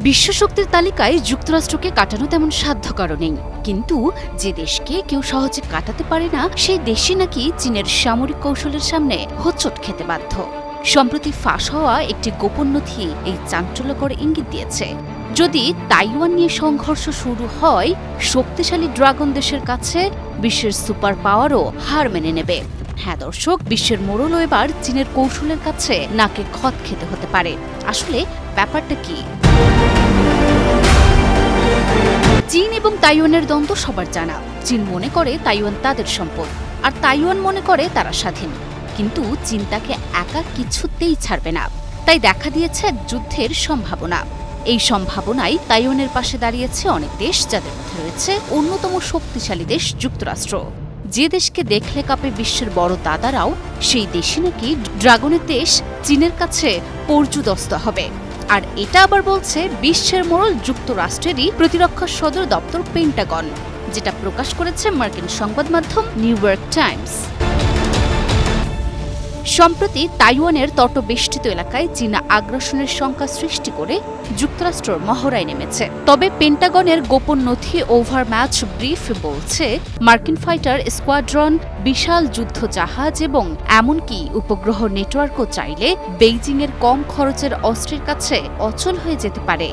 বিশ্বশক্তির তালিকায় যুক্তরাষ্ট্রকে কাটানো তেমন সাধ্যকর নেই, কিন্তু যে দেশকে কেউ সহজে কাটাতে পারে না সেই দেশই নাকি চীনের সামরিক কৌশলের সামনে হোঁচট খেতে বাধ্য। সম্প্রতি ফাঁস হওয়া একটি গোপন নথি এই চাঞ্চল্যকর ইঙ্গিত দিয়েছে। যদি তাইওয়ান নিয়ে সংঘর্ষ শুরু হয়, শক্তিশালী ড্রাগন দেশের কাছে বিশ্বের সুপার পাওয়ারও হার মেনে নেবে। হ্যাঁ দর্শক, বিশ্বের মোড়ল এবার চীনের কৌশলের কাছে নাকে খত খেতে হতে পারে। আসলে ব্যাপারটা কি? চীন এবং তাইওয়ানের দ্বন্দ্ব সবার জানা। চীন মনে করে তাইওয়ান তাদের সম্পদ, আর তাইওয়ান মনে করে তারা স্বাধীন। কিন্তু চীন তাকে একা কিছুতেই ছাড়বে না। তাই দেখা দিয়েছে এক যুদ্ধের সম্ভাবনা। এই সম্ভাবনায় তাইওয়ানের পাশে দাঁড়িয়েছে অনেক দেশ, যাদের মধ্যে রয়েছে অন্যতম শক্তিশালী দেশ যুক্তরাষ্ট্র। যে দেশকে দেখলে কাঁপে বিশ্বের বড় দাদারাও, সেই দেশই নাকি ড্রাগনের দেশ চীনের কাছে পর্যুদস্ত হবে। আর এটা আবার বলছে বিশ্বের মোড়ল যুক্তরাষ্ট্রেরই প্রতিরক্ষা সদর দপ্তর পেন্টাগন, যেটা প্রকাশ করেছে মার্কিন সংবাদ মাধ্যম নিউ ইয়র্ক টাইমস। সম্প্রতি তাইওয়ানের তটবেষ্টিত এলাকায় চীনা আগ্রাসনের শঙ্কা সৃষ্টি করে যুক্তরাষ্ট্র মহড়ায় নেমেছে। তবে পেন্টাগনের গোপন নথি ওভার ম্যাচ ব্রিফ বলছে, মার্কিন ফাইটার স্কোয়াড্রন, বিশাল যুদ্ধ জাহাজ এবং এমনকি উপগ্রহ নেটওয়ার্কও চাইলে বেইজিংয়ের কম খরচের অস্ত্রের কাছে অচল হয়ে যেতে পারে।